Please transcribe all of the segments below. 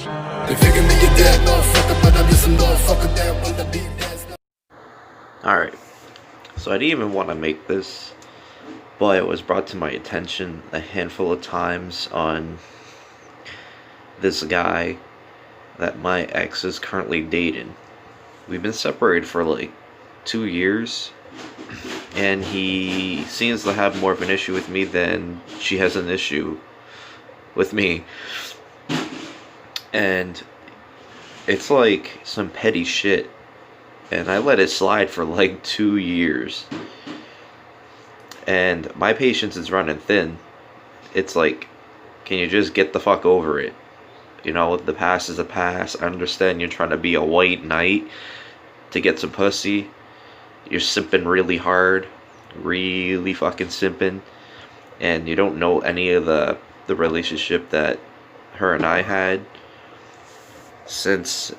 They figure me a dead motherfucker, but I'm just a motherfucker that wanna be dead. Alright, so I didn't even want to make this, but it was brought to my attention a handful of times on this guy that my ex is currently dating. We've been separated for like 2 years, and he seems to have more of an issue with me than she has an issue with me. And it's like some petty shit, and I let it slide for like 2 years, and my patience is running thin. It's like, can you just get the fuck over it? You know, the past is the past. I understand you're trying to be a white knight to get some pussy. You're simping really hard, really fucking simping, and you don't know any of the relationship that her and I had since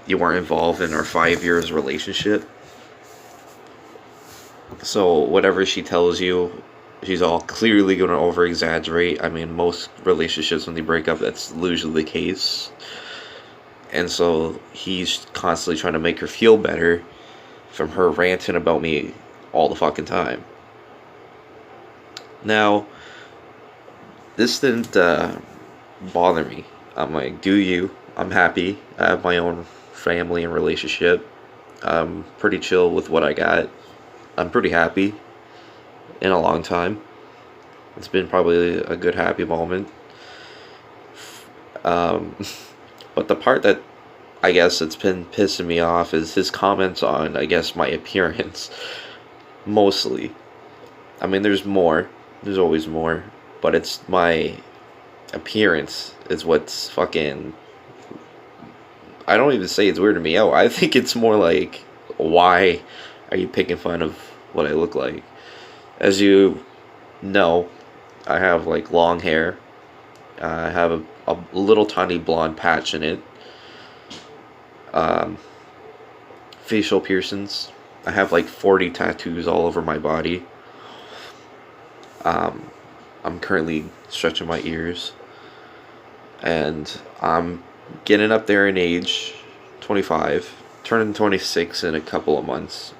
you weren't involved in our 5 years relationship. So whatever she tells you, she's all clearly going to over exaggerate. I mean, most relationships when they break up, that's usually the case. And so he's constantly trying to make her feel better from her ranting about me all the fucking time. Now, this didn't bother me. I'm like, do you? I'm happy. I have my own family and relationship. I'm pretty chill with what I got. I'm pretty happy in a long time. It's been probably a good happy moment. But the part that I guess it's been pissing me off is his comments on, I guess, my appearance. Mostly. I mean, there's more. There's always more. But it's my appearance is what's fucking... I don't even say it's weirding me out. I think it's more like, why are you picking fun of what I look like? As you know, I have like long hair. I have a little tiny blonde patch in it. Facial piercings. I have like 40 tattoos all over my body. I'm currently stretching my ears. And I'm getting up there in age, 25, turning 26 in a couple of months.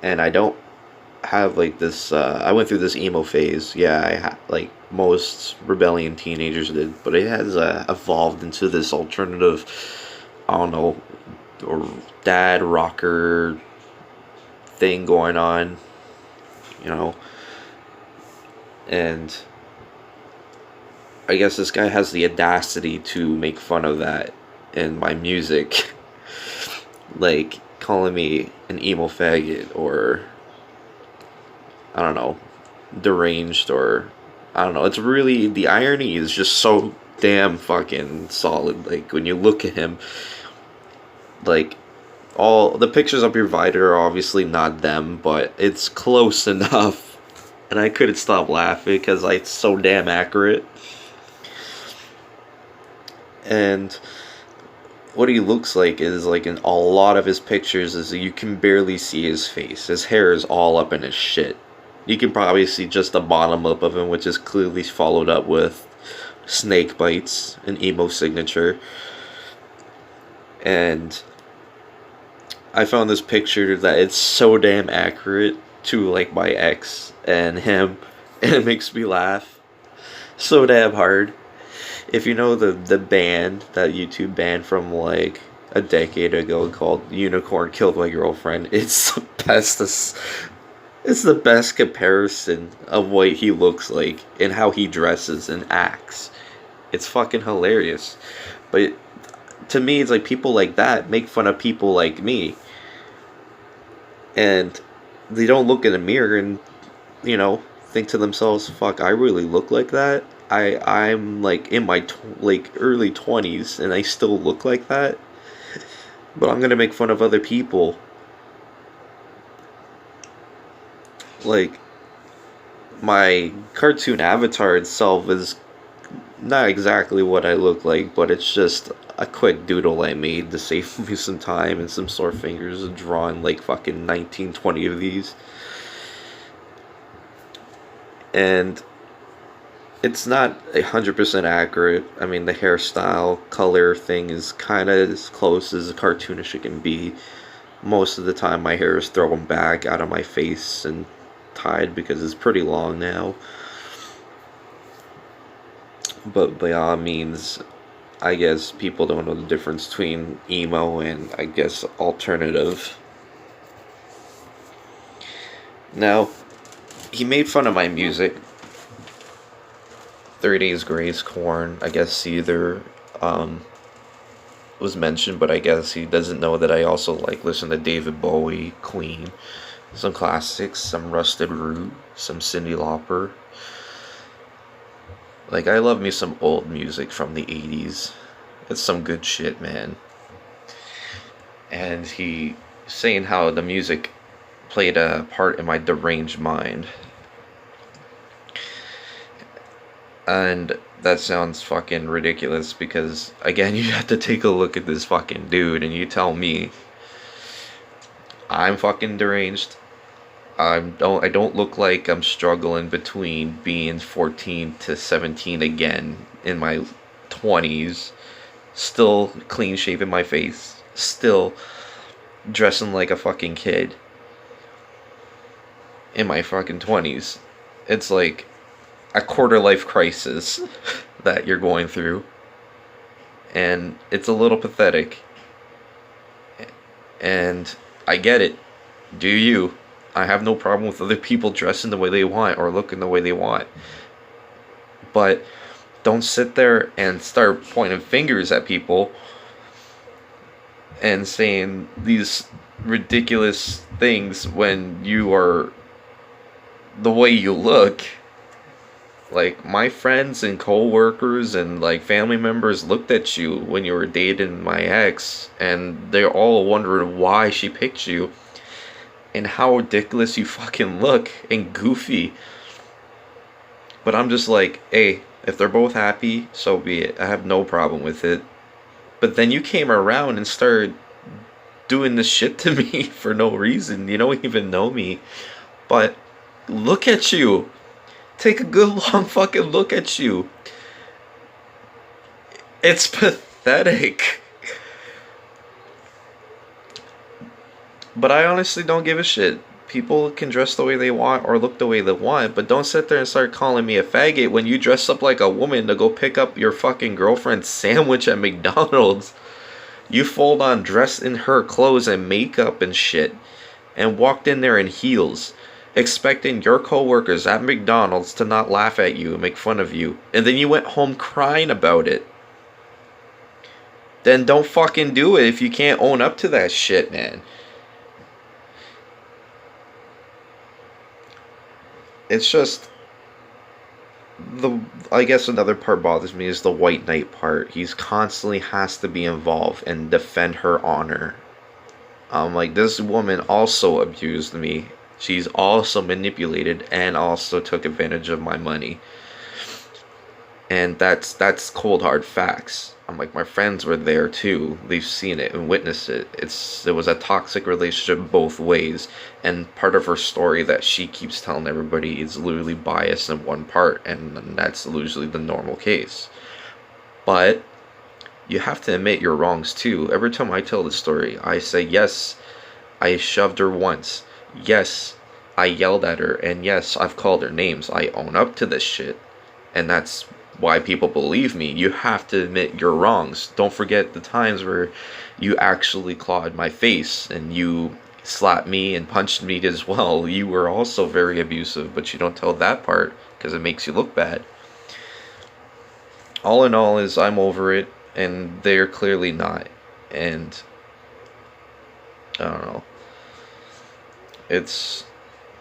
And I don't have like this, I went through this emo phase. Yeah, like most rebellion teenagers did, but it has evolved into this alternative, I don't know, or dad rocker thing going on, you know. And I guess this guy has the audacity to make fun of that in my music. Like, calling me an emo faggot, or, I don't know, deranged, or, I don't know. It's really, the irony is just so damn fucking solid. Like, when you look at him, like, all the pictures up your Vider are obviously not them, but it's close enough. And I couldn't stop laughing because it's so damn accurate. And what he looks like is, like, in a lot of his pictures, is you can barely see his face. His hair is all up in his shit. You can probably see just the bottom lip of him, which is clearly followed up with snake bites, an emo signature. And I found this picture that it's so damn accurate to, like, my ex and him, and it makes me laugh so damn hard. If you know the band, that YouTube band from like a decade ago called Unicorn Killed My Girlfriend, it's the best. It's the best comparison of what he looks like and how he dresses and acts. It's fucking hilarious. But to me, it's like people like that make fun of people like me. And they don't look in the mirror and, you know, think to themselves, fuck, I really look like that? I'm like in my early 20s and I still look like that? But I'm gonna make fun of other people. Like, my cartoon avatar itself is not exactly what I look like, but it's just a quick doodle I made to save me some time and some sore fingers of drawing like fucking 19, 20 of these. And It's not 100% accurate. I mean, the hairstyle, color thing is kind of as close as cartoonish it can be. Most of the time, my hair is thrown back out of my face and tied because it's pretty long now. But by all means, I guess people don't know the difference between emo and, I guess, alternative. Now, he made fun of my music. 30 Days Grace, Corn, I guess either was mentioned, but I guess he doesn't know that I also like listen to David Bowie, Queen, some classics, some Rusted Root, some Cyndi Lauper. Like, I love me some old music from the 80s. It's some good shit, man. And he saying how the music played a part in my deranged mind. And that sounds fucking ridiculous because, again, you have to take a look at this fucking dude and you tell me I'm fucking deranged. I don't look like I'm struggling between being 14 to 17 again in my 20s. Still clean shaving my face. Still dressing like a fucking kid in my fucking 20s. It's like a quarter life crisis that you're going through, and it's a little pathetic, and I get it. Do you? I have no problem with other people dressing the way they want or looking the way they want, but don't sit there and start pointing fingers at people and saying these ridiculous things when you are the way you look. Like, my friends and co-workers and, like, family members looked at you when you were dating my ex, and they're all wondering why she picked you and how ridiculous you fucking look and goofy. But I'm just like, hey, if they're both happy, so be it. I have no problem with it. But then you came around and started doing this shit to me for no reason. You don't even know me. But look at you. Take a good long fucking look at you. It's pathetic. But I honestly don't give a shit. People can dress the way they want or look the way they want, but don't sit there and start calling me a faggot when you dress up like a woman to go pick up your fucking girlfriend's sandwich at McDonald's. You full on dressed in her clothes and makeup and shit, and walked in there in heels, expecting your coworkers at McDonald's to not laugh at you and make fun of you, and then you went home crying about it. Then don't fucking do it if you can't own up to that shit, man. It's just I guess another part bothers me is the white knight part. He's constantly has to be involved and defend her honor. Like, this woman also abused me. She's also manipulated and also took advantage of my money. And that's cold hard facts. I'm like, my friends were there too. They've seen it and witnessed it. It was a toxic relationship both ways. And part of her story that she keeps telling everybody is literally biased in one part, and that's usually the normal case. But you have to admit your wrongs too. Every time I tell the story, I say, yes, I shoved her once. Yes, I yelled at her. And yes, I've called her names. I own up to this shit. And that's why people believe me. You have to admit your wrongs. Don't forget the times where you actually clawed my face and you slapped me and punched me as well. You were also very abusive, but you don't tell that part because it makes you look bad. All in all is I'm over it, and they're clearly not. And I don't know. It's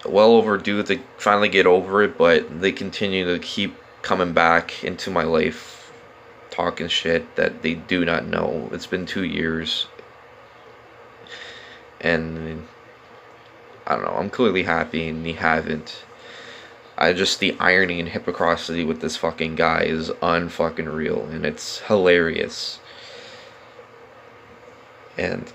well overdue to finally get over it, but they continue to keep coming back into my life, talking shit that they do not know. It's been 2 years, and I don't know, I'm clearly happy and they haven't. The irony and hypocrisy with this fucking guy is unfucking real, and it's hilarious. And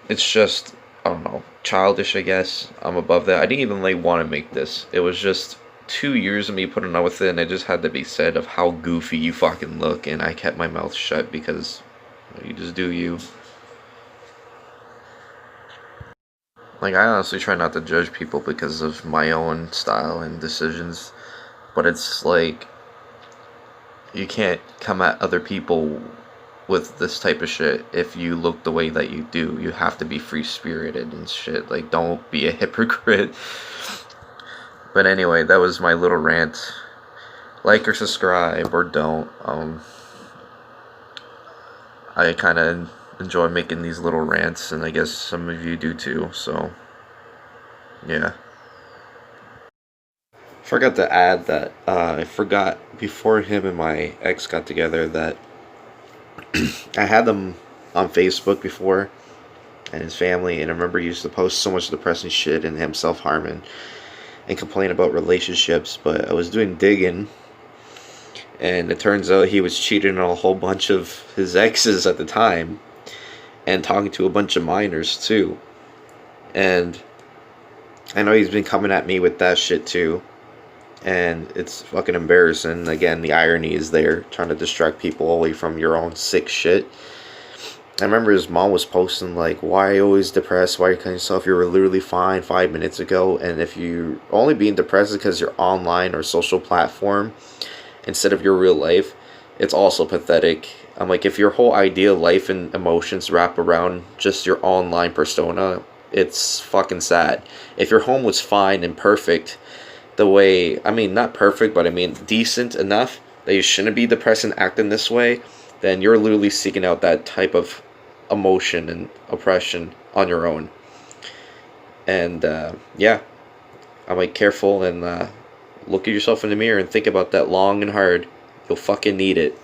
it's just, I don't know, childish, I guess. I'm above that. I didn't even want to make this. It was just 2 years of me putting up with it, and it just had to be said of how goofy you fucking look, and I kept my mouth shut because you just do you. Like, I honestly try not to judge people because of my own style and decisions, but it's like, you can't come at other people with this type of shit if you look the way that you do. You have to be free spirited and shit. Like, don't be a hypocrite. But anyway, that was my little rant. Like or subscribe or don't. I kind of enjoy making these little rants, and I guess some of you do too. So, yeah. Forgot to add that I forgot before him and my ex got together that I had them on Facebook before, and his family, and I remember he used to post so much depressing shit and him self-harming and complain about relationships, but I was doing digging, and it turns out he was cheating on a whole bunch of his exes at the time and talking to a bunch of minors too. And I know he's been coming at me with that shit too, and it's fucking embarrassing. Again, the irony is there, trying to distract people away from your own sick shit. I remember his mom was posting like, why are you always depressed, why are you killing yourself, you were literally fine 5 minutes ago. And if you only being depressed because you're online or social platform instead of your real life, it's also pathetic. I'm like, if your whole idea of life and emotions wrap around just your online persona, it's fucking sad. If your home was fine and perfect, the way, I mean, not perfect, but I mean decent enough that you shouldn't be depressed and acting this way, then you're literally seeking out that type of emotion and oppression on your own. And yeah, I'm like, careful and look at yourself in the mirror and think about that long and hard. You'll fucking need it.